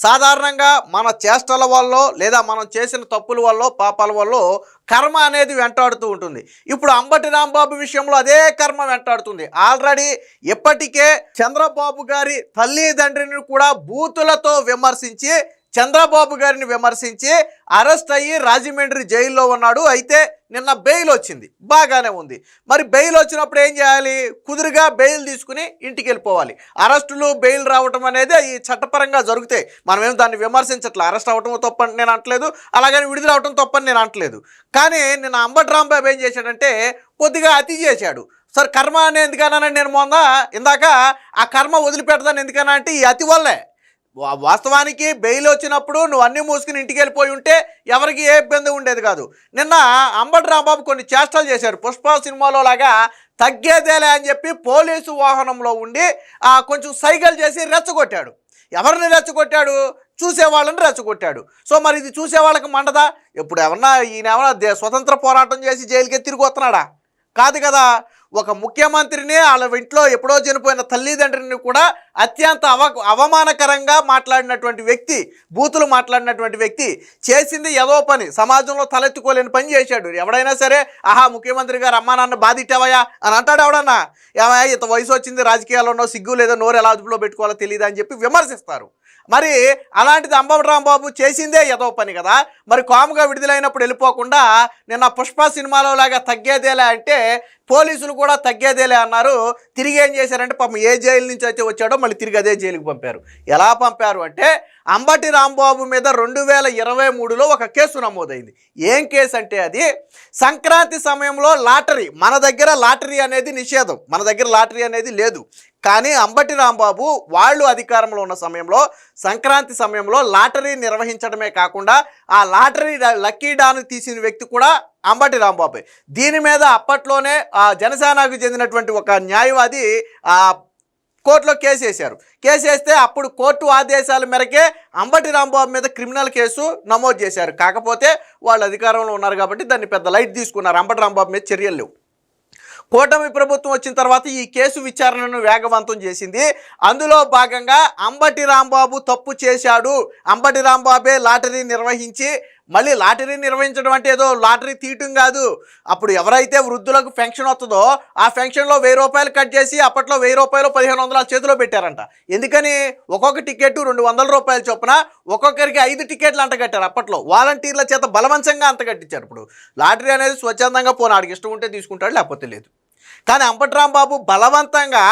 సాధారణంగా మన చేష్టల వల్లో లేదా మనం చేసిన తప్పుల వల్లో పాపాల వల్లో కర్మ అనేది వెంటాడుతూ ఉంటుంది. ఇప్పుడు అంబటి రాంబాబు విషయంలో అదే కర్మ వెంటాడుతుంది. ఆల్రెడీ ఇప్పటికే చంద్రబాబు గారి తల్లిదండ్రిని కూడా బూతులతో విమర్శించి చంద్రబాబు గారిని విమర్శించి అరెస్ట్ అయ్యి రాజమండ్రి జైల్లో ఉన్నాడు. అయితే నిన్న బెయిల్ వచ్చింది, బాగానే ఉంది. మరి బెయిల్ వచ్చినప్పుడు ఏం చేయాలి? కుదురుగా బెయిల్ తీసుకుని ఇంటికి వెళ్ళిపోవాలి. అరెస్టులు బెయిల్ రావటం అనేది ఈ చట్టపరంగా జరుగుతాయి. మనమేం దాన్ని విమర్శించట్లేదు. అరెస్ట్ అవ్వటం తప్పని నేను అంటలేదు, అలాగని విడుదల అవటం తప్పని నేను అంటలేదు. కానీ నిన్న అంబటి రాంబాబు ఏం చేశాడంటే కొద్దిగా అతి చేశాడు. సరే కర్మ అని ఎందుకన్నానండి నేను ఇందాక ఆ కర్మ వదిలిపెట్టదాన్ని ఎందుకన్నా అంటే ఈ అతి వల్లే. వాస్తవానికి బెయిల్ వచ్చినప్పుడు నువ్వు అన్నీ మూసుకుని ఇంటికి వెళ్ళిపోయి ఉంటే ఎవరికి ఏ ఇబ్బంది ఉండేది కాదు. నిన్న అంబటి రాంబాబు కొన్ని చేష్టలు చేశారు. పుష్ప సినిమాలో లాగా తగ్గేదేలే అని చెప్పి పోలీసు వాహనంలో ఉండి కొంచెం సైకిల్ చేసి రెచ్చగొట్టాడు. ఎవరిని రెచ్చగొట్టాడు? చూసేవాళ్ళని రెచ్చగొట్టాడు. సో మరి ఇది చూసేవాళ్ళకి మండదా? ఇప్పుడు ఈయన ఏమన్నా స్వతంత్ర పోరాటం చేసి జైలుకి తిరిగి వస్తున్నాడా? కాదు కదా. ఒక ముఖ్యమంత్రిని వాళ్ళ ఇంట్లో ఎప్పుడో చనిపోయిన తల్లిదండ్రిని కూడా అత్యంత అవమానకరంగా మాట్లాడినటువంటి వ్యక్తి, బూతులు మాట్లాడినటువంటి వ్యక్తి చేసింది ఏదో పని, సమాజంలో తలెత్తుకోలేని పని చేశాడు. ఎవడైనా సరే ముఖ్యమంత్రి గారు అమ్మా నాన్న బాధిట్టావయ్యా అని అంటాడు. ఎవడన్నా ఏమయ్యా ఇంత వయసు వచ్చింది, రాజకీయాల్లో సిగ్గు లేదో, నోరు ఎలా అదుపులో పెట్టుకోవాలో తెలియదు అని చెప్పి విమర్శిస్తారు. మరి అలాంటిది అంబటి రాంబాబు చేసిందే ఏదో పని కదా. మరి కాముగా విడుదలైనప్పుడు వెళ్ళిపోకుండా నిన్న పుష్ప సినిమాలో లాగా తగ్గేదేలే అంటే పోలీసులు కూడా తగ్గేదేలే అన్నారు. తిరిగి ఏం చేశారంటే పాపం ఏ జైలు నుంచి అయితే వచ్చాడో మళ్ళీ తిరిగి అదే జైలుకి పంపారు. ఎలా పంపారు అంటే అంబటి రాంబాబు మీద 2023లో ఒక కేసు నమోదైంది. ఏం కేసు అంటే అది సంక్రాంతి సమయంలో లాటరీ, మన దగ్గర లాటరీ అనేది నిషేధం, మన దగ్గర లాటరీ అనేది లేదు. కానీ అంబటి రాంబాబు వాళ్ళు అధికారంలో ఉన్న సమయంలో సంక్రాంతి సమయంలో లాటరీ నిర్వహించడమే కాకుండా ఆ లాటరీ లక్కీ డాన్ తీసిన వ్యక్తి కూడా అంబటి రాంబాబు. దీని మీద అప్పట్లోనే జనసేనకు చెందినటువంటి ఒక న్యాయవాది కోర్టులో కేసు వేశారు. కేసు వేస్తే అప్పుడు కోర్టు ఆదేశాల మేరకే అంబటి రాంబాబు మీద క్రిమినల్ కేసు నమోదు చేశారు. కాకపోతే వాళ్ళు అధికారంలో ఉన్నారు కాబట్టి దాన్ని పెద్ద లైట్ తీసుకున్నారు. అంబటి రాంబాబు మీద చర్యలు లేవు. కూటమి ప్రభుత్వం వచ్చిన తర్వాత ఈ కేసు విచారణను వేగవంతం చేసింది. అందులో భాగంగా అంబటి రాంబాబు తప్పు చేశాడు, అంబటి రాంబాబే లాటరీ నిర్వహించి, మళ్ళీ లాటరీ నిర్వహించడం అంటే ఏదో లాటరీ తీయటం కాదు. అప్పుడు ఎవరైతే వృద్ధులకు పెన్షన్ వస్తుందో ఆ పెన్షన్లో 1000 రూపాయలు కట్ చేసి అప్పట్లో 1000 రూపాయలు 1500 చేతిలో పెట్టారంట. ఎందుకని? ఒక్కొక్క టికెట్ 200 రూపాయలు చొప్పున ఒక్కొక్కరికి 5 టికెట్లు అంటగట్టారు. అప్పట్లో వాలంటీర్ల చేత బలవంతంగా అంతగట్టించారు. ఇప్పుడు లాటరీ అనేది స్వచ్ఛందంగా ఆడికి ఇష్టం ఉంటే తీసుకుంటాడు, లేకపోతే లేదు. కానీ అంబటి రాంబాబు బలవంతంగా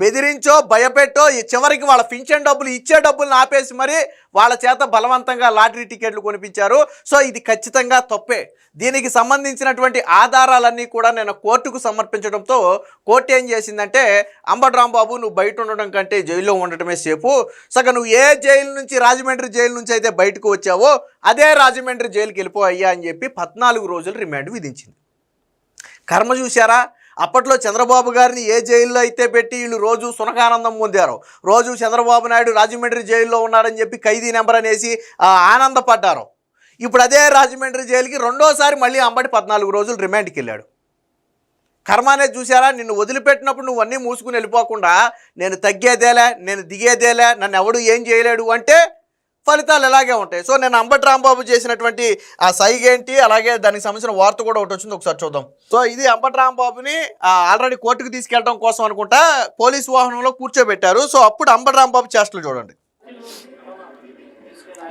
బెదిరించో భయపెట్టో చివరికి వాళ్ళ పింఛన్ డబ్బులు ఇచ్చే డబ్బులను ఆపేసి మరి వాళ్ళ చేత బలవంతంగా లాటరీ టికెట్లు కొనిపించారు. సో ఇది ఖచ్చితంగా తప్పే. దీనికి సంబంధించినటువంటి ఆధారాలన్నీ కూడా నేను కోర్టుకు సమర్పించడంతో కోర్టు ఏం చేసిందంటే అంబటి రాంబాబు నువ్వు బయట ఉండడం కంటే జైల్లో ఉండటమే సేపు. సగం నువ్వు ఏ జైలు నుంచి, రాజమండ్రి జైలు నుంచి అయితే బయటకు వచ్చావో అదే రాజమండ్రి జైలుకి వెళ్ళిపోయ్యా అని చెప్పి 14 రోజులు రిమాండ్ విధించింది. కర్మ చూశారా? అప్పట్లో చంద్రబాబు గారిని ఏ జైల్లో అయితే పెట్టి వీళ్ళు రోజు సునకానందం పొందారో, రోజు చంద్రబాబు నాయుడు రాజమండ్రి జైల్లో ఉన్నారని చెప్పి ఖైదీ నెంబర్ అనేసి ఆనందపడ్డారు. ఇప్పుడు అదే రాజమండ్రి జైలుకి రెండోసారి మళ్ళీ అంబటి 14 రోజులు రిమాండ్కి వెళ్ళాడు. కర్మ అనేది చూసారా? నిన్ను వదిలిపెట్టినప్పుడు నువ్వు అన్నీ మూసుకుని వెళ్ళిపోకుండా నేను తగ్గేదేలే, నేను దిగేదేలే, నన్ను ఎవడు ఏం చేయలేడు అంటే ఫలితాలు ఎలాగే ఉంటాయి. సో నేను అంబటి రాంబాబు చేసినటువంటి ఆ సైగ ఏంటి, అలాగే దానికి సంబంధించిన వార్త కూడా ఒకటి వచ్చింది, ఒకసారి చూద్దాం. సో ఇది అంబటి రాంబాబుని ఆల్రెడీ కోర్టుకు తీసుకెళ్ళడం కోసం అనుకుంటా పోలీసు వాహనంలో కూర్చోబెట్టారు. సో అప్పుడు అంబటి రాంబాబు చేష్టలు చూడండి.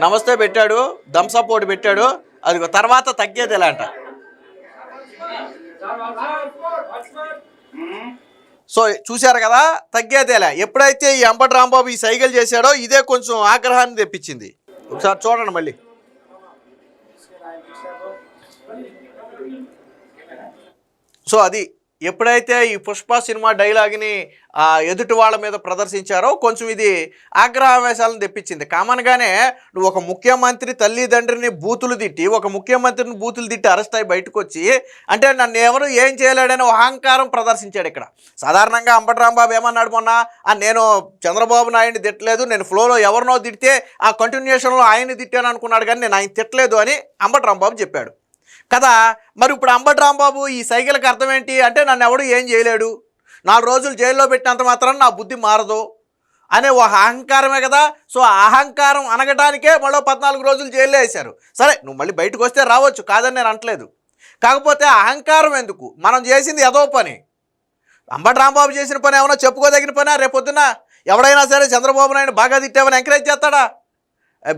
నమస్తే పెట్టాడు, థమ్సప్ పెట్టాడు, అది తర్వాత తగ్గేది ఎలా అంట. సో చూశారు కదా, తగ్గేదేలే. ఎప్పుడైతే ఈ అంబటి రాంబాబు ఈ సైకిల్ చేశాడో ఇదే కొంచెం ఆగ్రహాన్ని తెప్పించింది. ఒకసారి చూడండి మళ్ళీ. సో అది ఎప్పుడైతే ఈ పుష్ప సినిమా డైలాగ్ని ఎదుటి వాళ్ళ మీద ప్రదర్శించారో కొంచెం ఇది ఆగ్రహావేశాలను తెప్పించింది. కామన్గానే నువ్వు ఒక ముఖ్యమంత్రి తల్లిదండ్రిని బూతులు తిట్టి, ఒక ముఖ్యమంత్రిని బూతులు తిట్టి అరెస్ట్ అయ్యి బయటకు వచ్చి అంటే నన్ను ఎవరు ఏం చేయలేడని అహంకారం ప్రదర్శించాడు ఇక్కడ. సాధారణంగా అంబటి రాంబాబు ఏమన్నాడు మొన్న, నేను చంద్రబాబు నాయుడిని తిట్టలేదు, నేను ఫ్లోలో ఎవరినో తిడితే ఆ కంటిన్యూషన్లో ఆయన్ని తిట్టాను అనుకున్నాడు, కానీ నేను ఆయన తిట్టలేదు అని అంబటి రాంబాబు చెప్పాడు కదా. మరి ఇప్పుడు అంబటి రాంబాబు ఈ సైకిల్కి అర్థం ఏంటి అంటే నన్ను ఎవడు ఏం చేయలేడు, 4 రోజులు జైల్లో పెట్టినంత మాత్రం నా బుద్ధి మారదు అనే ఒక అహంకారమే కదా. సో ఆ అహంకారం అనగటానికే మళ్ళీ 14 రోజులు జైల్లో వేశారు. సరే నువ్వు మళ్ళీ బయటకు వస్తే రావచ్చు, కాదని నేను అనట్లేదు. కాకపోతే అహంకారం ఎందుకు? మనం చేసింది ఏదో పని. అంబటి రాంబాబు చేసిన పని ఏమైనా చెప్పుకోదగిన పనా? రేపొద్దున ఎవడైనా సరే చంద్రబాబు నాయుడు బాగా తిట్టామని ఎంకరేజ్ చేస్తాడా?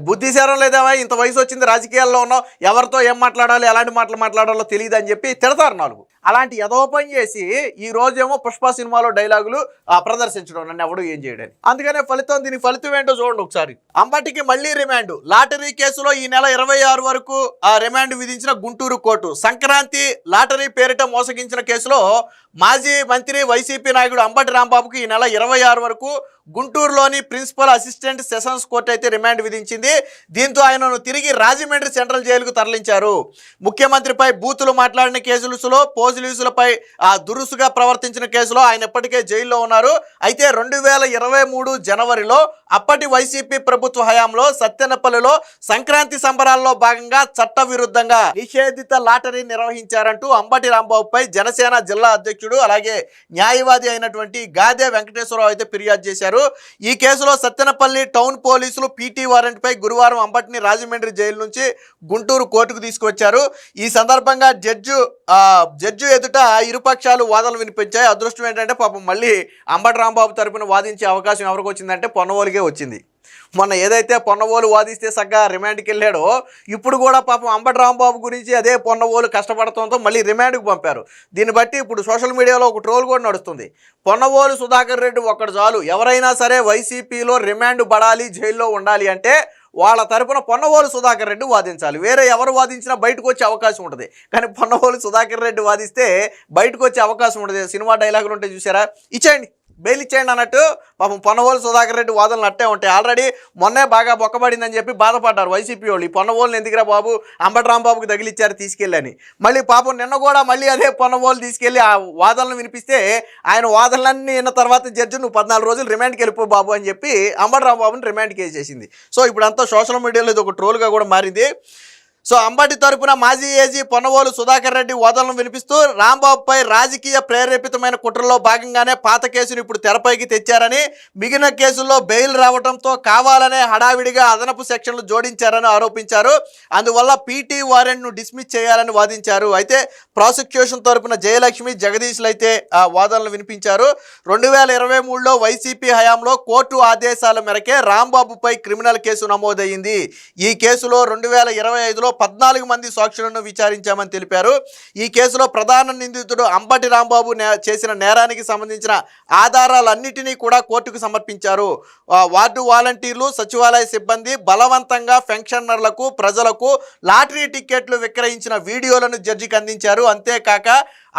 బుద్ధిశారం లేదేవా, ఇంత వయసు వచ్చింది, రాజకీయాల్లో ఉన్నావు, ఎవరితో ఏం మాట్లాడాలి, ఎలాంటి మాటలు మాట్లాడాలో తెలియదు అని చెప్పి తిడతారు నాలుగు. అలాంటి ఎదో పని చేసి ఈ రోజేమో పుష్ప సినిమాలో డైలాగులు ప్రదర్శించడం, నన్ను ఎవడు ఏం చేయడని. అందుకనే దీని ఫలితం ఏంటో చూడండి ఒకసారి. అంబటికి మళ్ళీ రిమాండ్. లాటరీ కేసులో ఈ నెల 26 వరకు రిమాండ్ విధించిన గుంటూరు కోర్టు. సంక్రాంతి లాటరీ పేరిట మోసగించిన కేసులో మాజీ మంత్రి వైసీపీ నాయకుడు అంబటి రాంబాబుకు ఈ నెల 26 వరకు గుంటూరులోని ప్రిన్సిపల్ అసిస్టెంట్ సెషన్స్ కోర్టు అయితే రిమాండ్ విధించింది. దీంతో ఆయనను తిరిగి రాజమండ్రి సెంట్రల్ జైలుకు తరలించారు. ముఖ్యమంత్రిపై బూతులు మాట్లాడిన కేసులో, పోలీసులపై దురుసుగా ప్రవర్తించిన కేసులో ఆయన ఇప్పటికే జైల్లో ఉన్నారు. అయితే 2023 జనవరిలో అప్పటి వైసీపీ ప్రభుత్వ హయాంలో సత్తెనపల్లిలో సంక్రాంతి సంబరాల్లో భాగంగా చట్టవిరుద్ధంగా నిషేధిత లాటరీ నిర్వహించారంటూ అంబటి రాంబాబుపై జనసేన జిల్లా అధ్యక్షుడు అలాగే న్యాయవాది అయినటువంటి గాదే వెంకటేశ్వరరావు అయితే ఫిర్యాదు చేశారు. ఈ కేసులో సత్తెనపల్లి టౌన్ పోలీసులు పీటీ వారెంట్ పై గురువారం అంబటిని రాజమండ్రి జైలు నుంచి గుంటూరు కోర్టుకు తీసుకొచ్చారు. ఈ సందర్భంగా జడ్జి ఎదుట ఇరుపక్షాలు వాదనలు వినిపించాయి. అదృష్టం ఏంటంటే పాపం మళ్ళీ అంబటి రాంబాబు తరపున వాదించే అవకాశం ఎవరికి వచ్చిందంటే పొన్నవోలుకే వచ్చింది. మొన్న ఏదైతే పొన్నవోలు వాదిస్తే సగ్గా రిమాండ్కి వెళ్ళాడో, ఇప్పుడు కూడా పాపం అంబటి రాంబాబు గురించి అదే పొన్నవోలు కష్టపడటంతో మళ్ళీ రిమాండ్కి పంపారు. దీన్ని బట్టి ఇప్పుడు సోషల్ మీడియాలో ఒక ట్రోల్ కూడా నడుస్తుంది. పొన్నవోలు సుధాకర్ రెడ్డి ఒక్కడు చాలు, ఎవరైనా సరే వైసీపీలో రిమాండ్ పడాలి, జైల్లో ఉండాలి అంటే వాళ్ళ తరపున పొన్నవోలు సుధాకర్ రెడ్డి వాదించాలి. వేరే ఎవరు వాదించినా బయటకు వచ్చే అవకాశం ఉంటుంది. కానీ పొన్నవోలు సుధాకర్ రెడ్డి వాదిస్తే బయటకు వచ్చే అవకాశం ఉంటుంది. సినిమా డైలాగులు ఉంటాయి చూసారా, ఇచ్చేయండి, బెయిల్ ఇచ్చేయండి అన్నట్టు పాపం పొన్నవోలు సుధాకర్ రెడ్డి వాదనలు అట్టే ఉంటాయి. ఆల్రెడీ మొన్నే బాగా బొక్కబడిందని చెప్పి బాధపడ్డారు వైసీపీ వాళ్ళు. ఈ పొన్నవోలుని ఎందుకురా బాబు అంబటి రాంబాబుకి తగిలిచ్చారు తీసుకెళ్ళని. మళ్ళీ పాపం నిన్న కూడా మళ్ళీ అదే పొన్నవోలు తీసుకెళ్ళి ఆ వాదనలు వినిపిస్తే ఆయన వాదనలన్నీ విన్న తర్వాత జడ్జి నువ్వు 14 రోజులు రిమాండ్కి వెళ్ళిపో బాబు అని చెప్పి అంబటి రాంబాబుని రిమాండ్కి వేసేసింది. సో ఇప్పుడంతా సోషల్ మీడియాలో ఇది ఒక ట్రోల్గా కూడా మారింది. సో అంబటి తరపున మాజీ ఏజీ పొన్నవోలు సుధాకర్ రెడ్డి వాదనలు వినిపిస్తూ రాంబాబుపై రాజకీయ ప్రేరేపితమైన కుట్రలో భాగంగానే పాత కేసును ఇప్పుడు తెరపైకి తెచ్చారని, మిగిలిన కేసుల్లో బెయిల్ రావడంతో కావాలనే హడావిడిగా అదనపు సెక్షన్లు జోడించారని ఆరోపించారు. అందువల్ల పీటీ వారెంట్ను డిస్మిస్ చేయాలని వాదించారు. అయితే ప్రాసిక్యూషన్ తరపున జయలక్ష్మి, జగదీశ్లు అయితే ఆ వాదనలు వినిపించారు. 2023లో వైసీపీ హయాంలో కోర్టు ఆదేశాల మేరకే రాంబాబుపై క్రిమినల్ కేసు నమోదయ్యింది. ఈ కేసులో 2025లో 14 మంది సాక్షులను విచారించామని తెలిపారు. ఈ కేసులో ప్రధాన నిందితుడు అంబటి రాంబాబు చేసిన నేరానికి సంబంధించిన ఆధారాలన్నిటినీ కూడా కోర్టుకు సమర్పించారు. వార్డు వాలంటీర్లు, సచివాలయ సిబ్బంది బలవంతంగా పెన్షనర్లకు, ప్రజలకు లాటరీ టికెట్లు విక్రయించిన వీడియోలను జడ్జికి అందించారు. అంతేకాక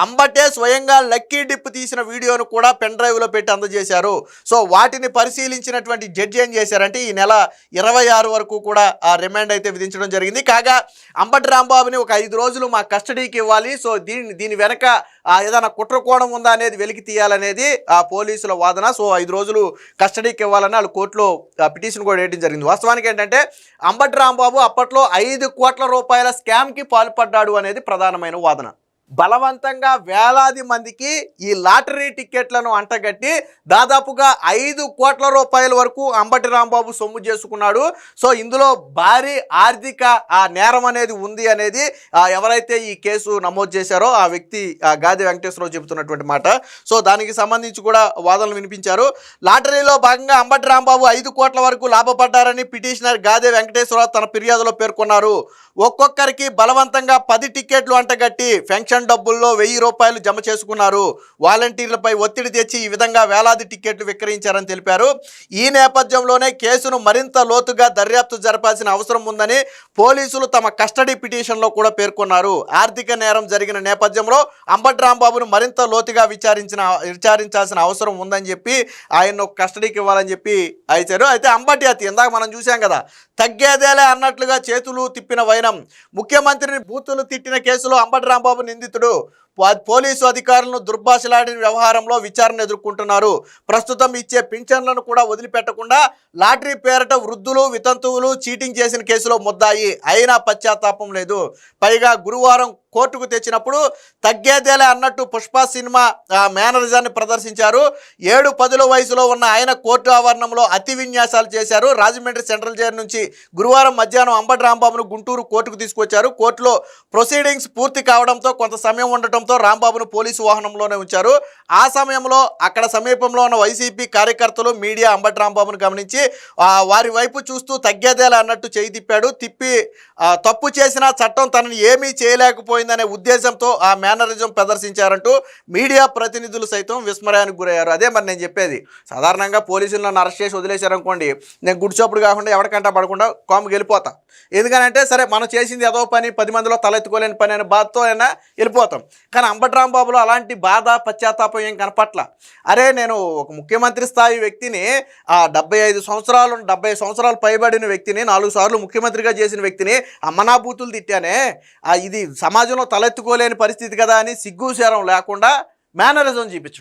అంబటే స్వయంగా లక్కీ డిప్ తీసిన వీడియోను కూడా పెన్ డ్రైవ్లో పెట్టి అందజేశారు. సో వాటిని పరిశీలించినటువంటి జడ్జి ఏం చేశారంటే ఈ నెల 26 వరకు కూడా ఆ రిమాండ్ అయితే విధించడం జరిగింది. కాగా అంబటి రాంబాబుని ఒక 5 రోజులు మా కస్టడీకి ఇవ్వాలి, సో దీని వెనక ఏదైనా కుట్రకోణం ఉందా అనేది వెలికి తీయాలనేది ఆ పోలీసుల వాదన. సో 5 రోజులు కస్టడీకి ఇవ్వాలని వాళ్ళు కోర్టులో పిటిషన్ కూడా వేయడం జరిగింది. వాస్తవానికి ఏంటంటే అంబటి రాంబాబు అప్పట్లో 5 కోట్ల రూపాయల స్కామ్కి పాల్పడ్డాడు అనేది ప్రధానమైన వాదన. బలవంతంగా వేలాది మందికి ఈ లాటరీ టికెట్లను అంటగట్టి దాదాపుగా 5 కోట్ల రూపాయల వరకు అంబటి రాంబాబు సొమ్ము చేసుకున్నాడు. సో ఇందులో భారీ ఆర్థిక నేరం అనేది ఉంది అనేది ఎవరైతే ఈ కేసు నమోదు చేశారో ఆ వ్యక్తి గాది వెంకటేశ్వరరావు చెబుతున్నటువంటి మాట. సో దానికి సంబంధించి కూడా వాదనలు వినిపించారు. లాటరీలో భాగంగా అంబటి రాంబాబు 5 కోట్ల వరకు లాభపడ్డారని పిటిషనర్ గాదే వెంకటేశ్వరరావు తన ఫిర్యాదులో పేర్కొన్నారు. ఒక్కొక్కరికి బలవంతంగా 10 టికెట్లు అంటగట్టి పెన్షన్ డబ్బుల్లో 1000 రూపాయలు జమ చేసుకున్నారు. వాలంటీర్లపై ఒత్తిడి తెచ్చి ఈ విధంగా వేలాది టికెట్లు విక్రయించారని తెలిపారు. ఈ నేపథ్యంలోనే కేసును మరింత లోతుగా దర్యాప్తు జరపాల్సిన అవసరం ఉందని పోలీసులు తమ కస్టడీ పిటిషన్లో కూడా పేర్కొన్నారు. ఆర్థిక నేరం జరిగిన నేపథ్యంలో అంబటి రాంబాబును మరింత లోతుగా విచారించాల్సిన అవసరం ఉందని చెప్పి ఆయన్ను కస్టడీకి ఇవ్వాలని చెప్పి అయ్యారు. అయితే అంబటి అతి ఇందాక మనం చూసాం కదా, తగ్గేదేలే అన్నట్లుగా చేతులు తిప్పిన వైనం. ముఖ్యమంత్రిని బూతులు తిట్టిన కేసులో అంబటి రాంబాబు నిందితుడు. పోలీసు అధికారులను దుర్భాషలాడిన వ్యవహారంలో విచారణ ఎదుర్కొంటున్నారు. ప్రస్తుతం ఇచ్చే పింఛన్లను కూడా వదిలిపెట్టకుండా లాటరీ పేరట వృద్ధులు వితంతువులు చీటింగ్ చేసిన కేసులో ముద్దాయి అయినా పశ్చాత్తాపం లేదు. పైగా గురువారం కోర్టుకు తెచ్చినప్పుడు తగ్గేదేలే అన్నట్టు పుష్ప సినిమా మేనరిజాన్ని ప్రదర్శించారు. 7-10 వయసులో ఉన్న ఆయన కోర్టు ఆవరణంలో అతి విన్యాసాలు చేశారు. రాజమండ్రి సెంట్రల్ జైలు నుంచి గురువారం మధ్యాహ్నం అంబటి రాంబాబును గుంటూరు కోర్టుకు తీసుకొచ్చారు. కోర్టులో ప్రొసీడింగ్స్ పూర్తి కావడంతో కొంత సమయం ఉండటంతో రాంబాబును పోలీసు వాహనంలోనే ఉంచారు. ఆ సమయంలో అక్కడ సమీపంలో ఉన్న వైసీపీ కార్యకర్తలు మీడియా అంబటి రాంబాబును గమనించి వారి వైపు చూస్తూ తగ్గేదేలా అన్నట్టు చేయి తిప్పి తప్పు చేసిన చట్టం తనని ఏమీ చేయలేకపోయిందనే ఉద్దేశంతో ఆ మేనరిజం ప్రదర్శించారంటూ మీడియా ప్రతినిధులు సైతం విస్మయానికి గురయ్యారు. అదే మరి నేను చెప్పేది. సాధారణంగా పోలీసులు నన్ను అరెస్ట్ చేసి వదిలేశారనుకోండి, నేను గుడిచప్పుడు కాకుండా ఎవరికంటా పడకుండా కాముకి వెళ్ళిపోతా. ఎందుకనంటే సరే మనం చేసింది ఏదో పని 10 మందిలో తలెత్తుకోలేని పని అనే బాధతో అయినా వెళ్ళిపోతాం. కానీ అంబటి రాంబాబులో అలాంటి బాధ పశ్చాత్తాపం ఏం కనపట్ల. అరే నేను ఒక ముఖ్యమంత్రి స్థాయి వ్యక్తిని 70 సంవత్సరాలు పైబడిన వ్యక్తిని 4 సార్లు ముఖ్యమంత్రిగా చేసిన వ్యక్తిని అమ్మనాబూతులు తిట్టానే, ఇది సమాజంలో తలెత్తుకోలేని పరిస్థితి కదా అని సిగ్గు శరం లేకుండా మేనరిజం చూపించు.